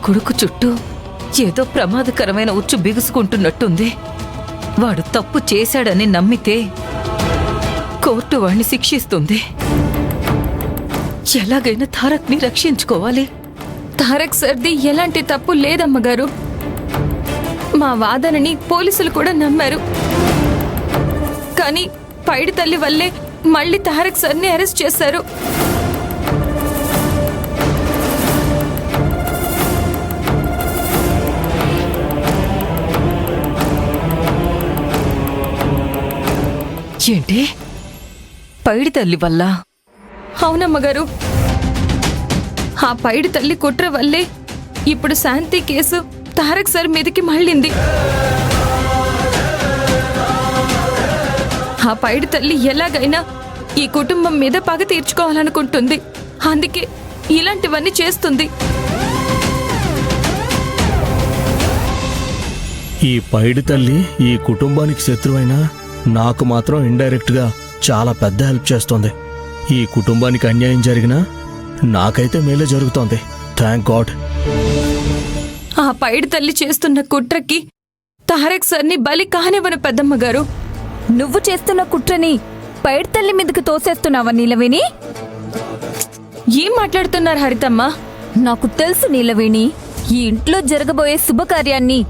కొడుకు చుట్టూ ఏదో ప్రమాదకరమైన ఉచ్చు బిగుసుకుంటున్నట్టుంది. వాడు తప్పు చేశాడని నమ్మితే కోర్టు వాణ్ణి శిక్షిస్తుంది. ఎలాగైనా తారక్ని రక్షించుకోవాలి. తారక్ సర్ది ఎలాంటి తప్పు లేదమ్మగారు. మా వాదనని పోలీసులు కూడా నమ్మారు. కానీ పైడి తల్లి వల్లే మళ్ళీ తారక్ సర్ని అరెస్ట్ చేశారు. ఏంటి? పైడి తల్లి వల్ల? అవునమ్మగారు. ఆ పైడి తల్లి కుట్ర వల్లే ఇప్పుడు శాంతి కేసు తారక్ సార్ మీదకి మళ్ళింది. ఆ పైడి తల్లి ఎలాగైనా ఈ కుటుంబం మీద పగ తీర్చుకోవాలనుకుంటుంది. అందుకే ఇలాంటివన్నీ చేస్తుంది. ఈ పైడి తల్లి ఈ కుటుంబానికి శత్రువైనా నాకు మాత్రం ఇండైరెక్ట్ గా చాలా పెద్ద హెల్ప్ చేస్తోంది. ఈ కుటుంబానికి అన్యాయం జరిగినా నాకైతే మేలే జరుగుతోంది. Thank God. ఆ పైడి తల్లి చేస్తున్న కుట్రకి తారక్ సర్ని బలి కానివ్వను పెద్దమ్మగారు. నువ్వు చేస్తున్న కుట్రని పైడి తల్లి మీదకి తోసేస్తున్నావా నీలవేణి? ఏం మాట్లాడుతున్నారు హరితమ్మ? నాకు తెలుసు నీలవేణి, ఈ ఇంట్లో జరగబోయే శుభకార్యాన్ని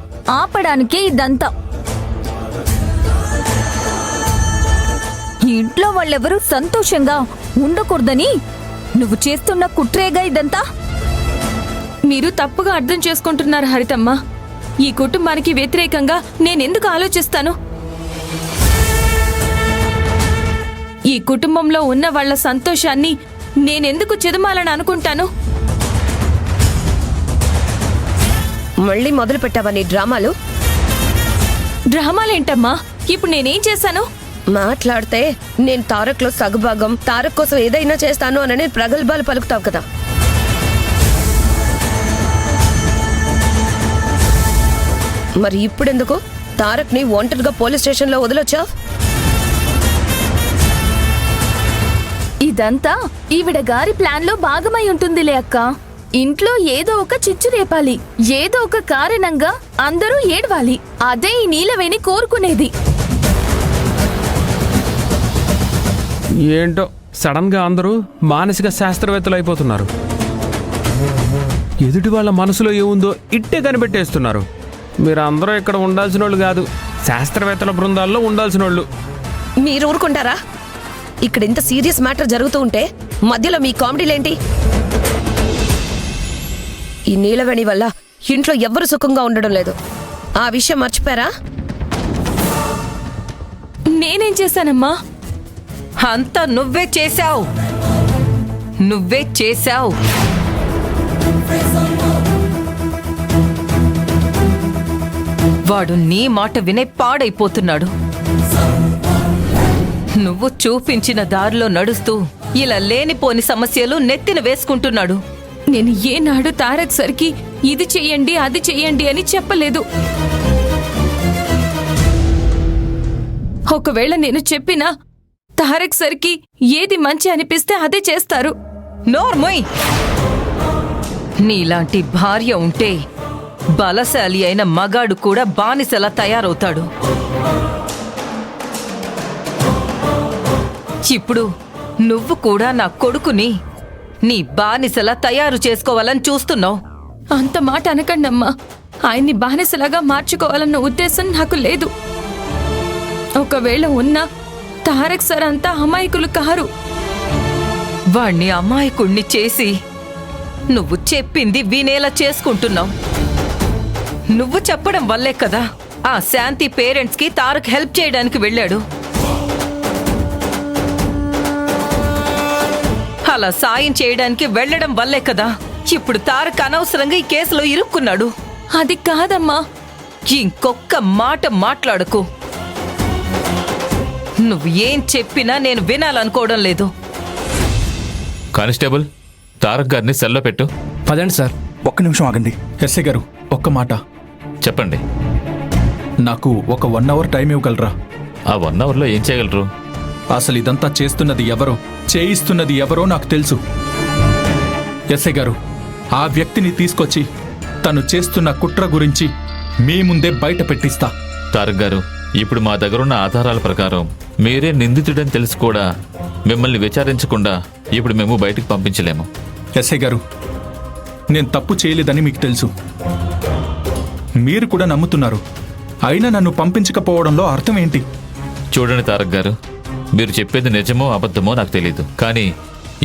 ఆపడానికే ఇదంతా. ఈ ఇంట్లో వాళ్ళెవరూ సంతోషంగా ఉండకూడదని నువ్వు చేస్తున్న కుట్రేగా ఇదంతా. మీరు తప్పుగా అర్థం చేసుకుంటున్నారు హరితమ్మ. ఈ కుటుంబానికి వ్యతిరేకంగా నేనెందుకు ఆలోచిస్తాను? ఈ కుటుంబంలో ఉన్న వాళ్ళ సంతోషాన్ని నేనెందుకు చెదమాలని అనుకుంటాను? మళ్ళీ మొదలు పెట్టావా నీ డ్రామాలు? డ్రామాలేంటమ్మా? ఇప్పుడు నేనేం చేశాను? మాట్లాడితే నేను తారక్ లో సగభాగం, తారక్ కోసం ఏదైనా చేస్తాను అని ప్రగల్భాలు పలుకుతావు కదా. మరి ఇప్పుడెందుకు తారక్ ని వాంటెడ్ గా పోలీస్ స్టేషన్ లో వదిలొచ్చావు? ఇదంతా ఈవిడ గారి ప్లాన్ లో భాగమై ఉంటుందిలే అక్క. ఇంట్లో ఏదో ఒక చిచ్చు రేపాలి, ఏదో ఒక కారణంగా అందరూ ఏడవాలి. అదే ఈ నీలవేణి కోరుకునేది. ఏంటో సడన్ గా అందరూ మానసిక శాస్త్రవేత్తలు అయిపోతున్నారు. ఎదుటి వాళ్ళ మనసులో ఏముందో ఇట్టే కనిపెట్టేస్తున్నారు. మీరు అందరూ ఇక్కడ ఉండాల్సిన వాళ్ళు కాదు, శాస్త్రవేత్తల బృందాల్లో ఉండాల్సిన వాళ్ళు. మీరు ఊరుకుంటారా? ఇక్కడ ఇంత సీరియస్ మ్యాటర్ జరుగుతూ ఉంటే మధ్యలో మీ కామెడీలేంటి? ఈ నీలవేణి వల్ల ఇంట్లో ఎవ్వరు సుఖంగా ఉండడం లేదు. ఆ విషయం మర్చిపోయారా? నేనేం చేశానమ్మా? అంతా నువ్వే చేశావు. నువ్వే చేశావు. వాడు నీ మాట వినే పాడైపోతున్నాడు. నువ్వు చూపించిన దారిలో నడుస్తూ ఇలా లేనిపోని సమస్యలు నెత్తిన వేసుకుంటున్నాడు. నేను ఏనాడు తారక్ సర్కి ఇది చెయ్యండి అది చెయ్యండి అని చెప్పలేదు. ఒకవేళ నేను చెప్పినా తారక్ సర్కి ఏది మంచి అనిపిస్తే అదే చేస్తారు. నోర్మోయ్! నీలాంటి భార్య ఉంటే బలశాలి అయిన మగాడు కూడా బానిసలా తయారవుతాడు. ఇప్పుడు నువ్వు కూడా నా కొడుకుని నీ బానిసలా తయారు చేసుకోవాలని చూస్తున్నావు. అంత మాట అనకండమ్మా. ఆయన్ని బానిసలాగా మార్చుకోవాలన్న ఉద్దేశం నాకు లేదు. ఒకవేళ ఉన్నా తారక్ సర్ అంతా అమాయకులు కారు. వాణ్ణి అమాయకుణ్ణి చేసి నువ్వు చెప్పింది వినేలా చేసుకుంటున్నావు. నువ్వు చెప్పడం వల్లే కదా ఆ శాంతి పేరెంట్స్ కి తారక్ హెల్ప్ చేయడానికి వెళ్ళాడు. అలా సాయం చేయడానికి వెళ్ళడం వల్లే కదా ఇప్పుడు తారక్ అనవసరంగా ఈ కేసులో ఇరుక్కున్నాడు. అది కాదమ్మా. ఇంకొక్క మాట మాట్లాడకు. నువ్వు ఏం చెప్పినా నేను వినాలనుకోవడం లేదు. కానిస్టేబుల్, తారక్ గారిని సెల్లో పెట్టు. పదండి సార్. ఒక్క నిమిషం ఆగండి. ఎస్ఐ గారు, ఒక్క మాట చెప్పండి. నాకు ఒక 1 అవర్ టైం ఇవ్వగలరా? ఆ 1 అవర్లో ఏం చేయగలరు? అసలు ఇదంతా చేస్తున్నది ఎవరో, చేయిస్తున్నది ఎవరో నాకు తెలుసు. ఎస్ఐ గారు, ఆ వ్యక్తిని తీసుకొచ్చి తను చేస్తున్న కుట్ర గురించి మీ ముందే బయట పెట్టిస్తా. తారక్ గారు, ఇప్పుడు మా దగ్గరున్న ఆధారాల ప్రకారం మీరే నిందితుడని తెలిసి కూడా మిమ్మల్ని విచారించకుండా ఇప్పుడు మేము బయటికి పంపించలేము. ఎస్ఐ గారు, నేను తప్పు చేయలేదని మీకు తెలుసు, మీరు కూడా నమ్ముతున్నారు. అయినా నన్ను పంపించకపోవడంలో అర్థం ఏంటి? చూడండి తారక్ గారు, మీరు చెప్పేది నిజమో అబద్ధమో నాకు తెలీదు, కానీ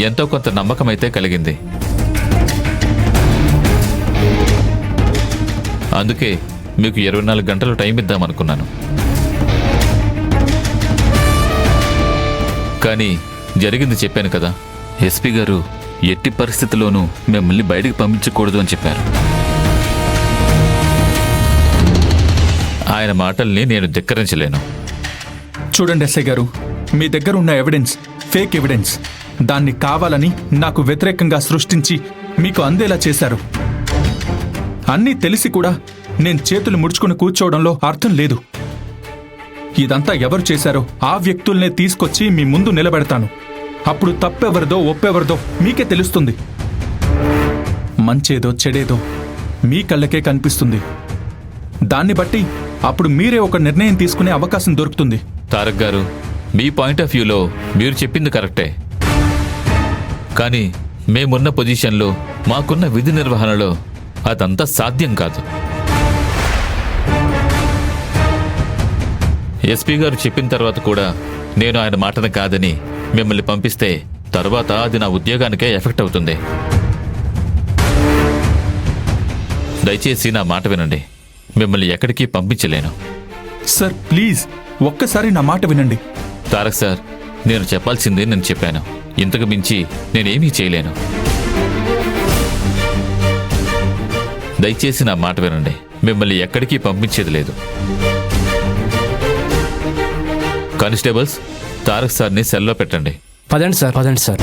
ఎంతో కొంత నమ్మకం అయితే కలిగింది. అందుకే మీకు 24 గంటలు టైం ఇద్దామనుకున్నాను. కానీ జరిగింది చెప్పాను కదా. ఎస్పీ గారు ఎట్టి పరిస్థితుల్లోనూ మిమ్మల్ని బయటికి పంపించకూడదు అని చెప్పారు. ఆయన మాటల్ని నేను ధిక్కరించలేను. చూడండి ఎస్ఐ గారు, మీ దగ్గర ఉన్న ఎవిడెన్స్ ఫేక్ ఎవిడెన్స్. దాన్ని కావాలని నాకు వ్యతిరేకంగా సృష్టించి మీకు అందేలా చేశారు. అన్నీ తెలిసి కూడా నేను చేతులు ముడుచుకుని కూర్చోవడంలో అర్థం లేదు. ఇదంతా ఎవరు చేశారో ఆ వ్యక్తుల్నే తీసుకొచ్చి మీ ముందు నిలబెడతాను. అప్పుడు తప్పెవరిదో ఒప్పెవరిదో మీకే తెలుస్తుంది. మంచేదో చెడేదో మీ కళ్ళకే కనిపిస్తుంది. దాన్ని బట్టి అప్పుడు మీరే ఒక నిర్ణయం తీసుకునే అవకాశం దొరుకుతుంది. తారక్ గారు, మీ పాయింట్ ఆఫ్ వ్యూలో మీరు చెప్పింది కరెక్టే, కానీ మేమున్న పొజిషన్లో మాకున్న విధి నిర్వహణలో అదంతా సాధ్యం కాదు. ఎస్పీ గారు చెప్పిన తర్వాత కూడా నేను ఆయన మాటను కాదని మిమ్మల్ని పంపిస్తే తర్వాత అది నా ఉద్యోగానికే ఎఫెక్ట్ అవుతుంది. దయచేసి నా మాట వినండి. మిమ్మల్ని ఎక్కడికి పంపించలేను. సార్ ప్లీజ్ ఒక్కసారి నా మాట వినండి. తారక్ సార్, నేను చెప్పాల్సింది నేను చెప్పాను. ఇంతకు మించి నేనేమీ చేయలేను. దయచేసి నా మాట వినండి. మిమ్మల్ని ఎక్కడికి పంపించేది లేదు. కానిస్టేబుల్స్, తారక్ సార్ని సెల్లో పెట్టండి. పదండి సార్.